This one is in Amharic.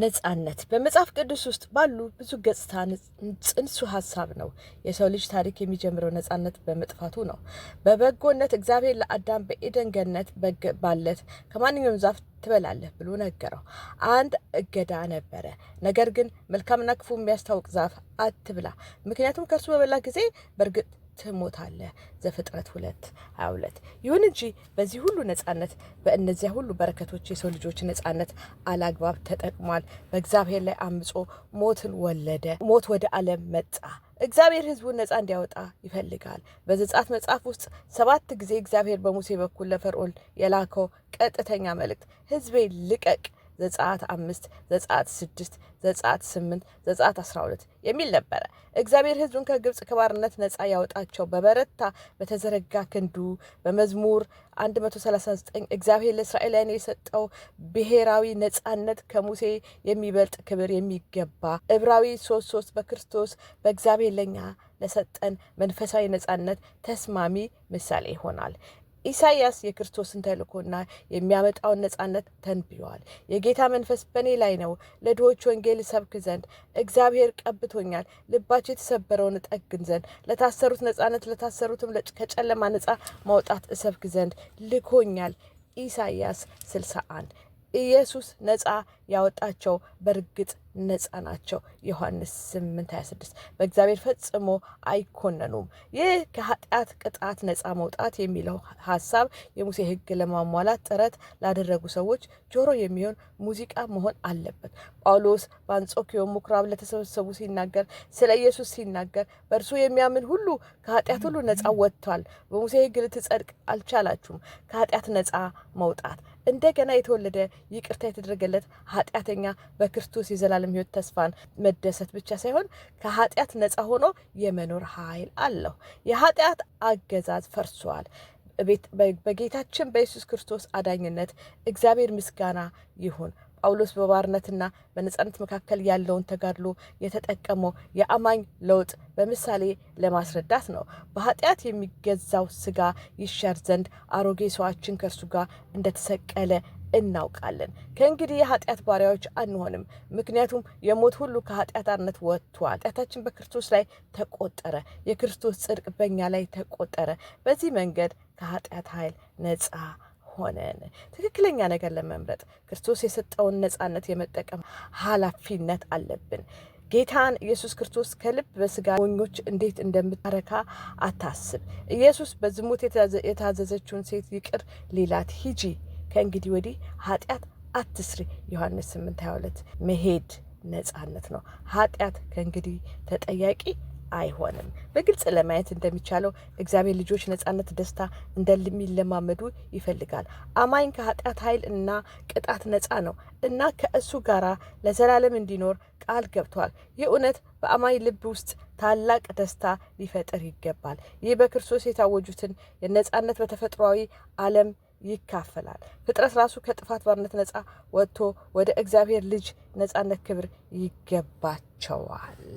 ነጻነት በመጽሐፍ ቅዱስ ውስጥ ባሉ ብዙ ገጽታ ጽንሱ ሐሳብ ነው። የሰው ልጅ ታሪክ የሚጀምረው ነጻነት በመጥፋቱ ነው። በበጎነት እግዚአብሔር ለአዳም በኤደን ገነት ባለት ከማንኛውም ዛፍ ትበላለህ ብሎ ነገረው። አንድ እገዳ ነበረ። ነገር ግን መልካምና ክፉ የሚያስታውቅ ዛፍ አትብላ፣ ምክንያቱም ከእርሱ በበላ ጊዜ በእርግጥ ትሞታለህ። ዘፍጥረት 2:22። ይሁን እንጂ በዚህ ሁሉ ነጻነት፣ በእነዚያ ሁሉ በረከቶች የሰው ልጆች ነጻነት አላግባብ ተጠቅሟል። በእግዚአብሔር ላይ አምጾ ሞትን ወለደ። ሞት ወደ ዓለም መጣ። እግዚአብሔር ሕዝቡን ነጻ እንዲያወጣ ይፈልጋል። በዘጸአት መጽሐፍ ውስጥ 7 ጊዜ እግዚአብሔር በሙሴ በኩል ለፈርዖን የላከው ቀጥተኛ መልእክት ሕዝቤ ልቀቅ፣ ዘጸአት 5፣ ዘጸአት 6፣ ዘጸአት 8፣ ዘጸአት 12 የሚል ነበረ። እግዚአብሔር ሕዝቡን ከግብጽ ከባርነት ነጻ ያወጣቸው በበረታ በተዘረጋ ክንዱ። በመዝሙር 139 እግዚአብሔር ለእስራኤላውያን የሰጠው ብሔራዊ ነጻነት ከሙሴ የሚበልጥ ክብር የሚገባ። ዕብራዊ 3:3 በክርስቶስ በእግዚአብሔር ለኛ ለሰጠን መንፈሳዊ ነጻነት ተስማሚ ምሳሌ ይሆናል። ኢሳይያስ የክርስቶስን ተልእኮና የሚያመጣውን ነጻነት ተንብዮአል። የጌታ መንፈስ በእኔ ላይ ነው፣ ለድሆች ወንጌል እሰብክ ዘንድ እግዚአብሔር ቀብቶኛል፣ ልባቸው የተሰበረውን እጠግን ዘንድ፣ ለታሰሩት ነጻነት፣ ለታሰሩትም ከጨለማ ነጻ ማውጣት እሰብክ ዘንድ ልኮኛል። ኢሳይያስ 61። ኢየሱስ ነጻ ያወጣቸው በእርግጥ ነጻ ናቸው። ዮሐንስ 8:26 በእግዚአብሔር ፈጽሞ አይኮነኑም። ይህ ከኃጢአት ቅጣት ነጻ መውጣት የሚለው ሀሳብ የሙሴ ሕግ ለማሟላት ጥረት ላደረጉ ሰዎች ጆሮ የሚሆን ሙዚቃ መሆን አለበት። ጳውሎስ በአንጾኪዮ ምኩራብ ለተሰበሰቡ ሲናገር፣ ስለ ኢየሱስ ሲናገር፣ በእርሱ የሚያምን ሁሉ ከኃጢአት ሁሉ ነጻ ወጥቷል። በሙሴ ሕግ ልትጸድቅ አልቻላችሁም። ከኃጢአት ነጻ መውጣት እንደገና የተወለደ ይቅርታ የተደረገለት ኃጢአተኛ በክርስቶስ የዘላለም ሕይወት ተስፋን መደሰት ብቻ ሳይሆን ከኃጢአት ነጻ ሆኖ የመኖር ኃይል አለው። የኃጢአት አገዛዝ ፈርሷል። በጌታችን በኢየሱስ ክርስቶስ አዳኝነት እግዚአብሔር ምስጋና ይሁን። ጳውሎስ በባርነትና በነጻነት መካከል ያለውን ተጋድሎ የተጠቀመው የአማኝ ለውጥ በምሳሌ ለማስረዳት ነው። በኃጢአት የሚገዛው ስጋ ይሻር ዘንድ አሮጌ ሰዋችን ከእርሱ ጋር እንደተሰቀለ እናውቃለን። ከእንግዲህ የኃጢአት ባሪያዎች አንሆንም፣ ምክንያቱም የሞት ሁሉ ከኃጢአት አርነት ወጥቷል። ኃጢአታችን በክርስቶስ ላይ ተቆጠረ፣ የክርስቶስ ጽድቅ በእኛ ላይ ተቆጠረ። በዚህ መንገድ ከኃጢአት ኃይል ነጻ ሆነን ትክክለኛ ነገር ለመምረጥ ክርስቶስ የሰጠውን ነጻነት የመጠቀም ኃላፊነት አለብን። ጌታን ኢየሱስ ክርስቶስ ከልብ በስጋ ሞኞች እንዴት እንደምታረካ አታስብ። ኢየሱስ በዝሙት የታዘዘችውን ሴት ይቅር ሊላት ሂጂ፣ ከእንግዲህ ወዲህ ኃጢአት አትስሪ። ዮሐንስ 8:22 መሄድ ነጻነት ነው። ኃጢአት ከእንግዲህ ተጠያቂ አይሆንም። በግልጽ ለማየት እንደሚቻለው እግዚአብሔር ልጆች ነጻነት፣ ደስታ እንደሚለማመዱ ይፈልጋል። አማኝ ከኃጢአት ኃይል እና ቅጣት ነጻ ነው እና ከእሱ ጋራ ለዘላለም እንዲኖር ቃል ገብቷል። ይህ እውነት በአማኝ ልብ ውስጥ ታላቅ ደስታ ሊፈጥር ይገባል። ይህ በክርስቶስ የታወጁትን የነጻነት በተፈጥሯዊ ዓለም ይካፈላል። ፍጥረት ራሱ ከጥፋት ባርነት ነጻ ወጥቶ ወደ እግዚአብሔር ልጅ ነጻነት ክብር ይገባቸዋል።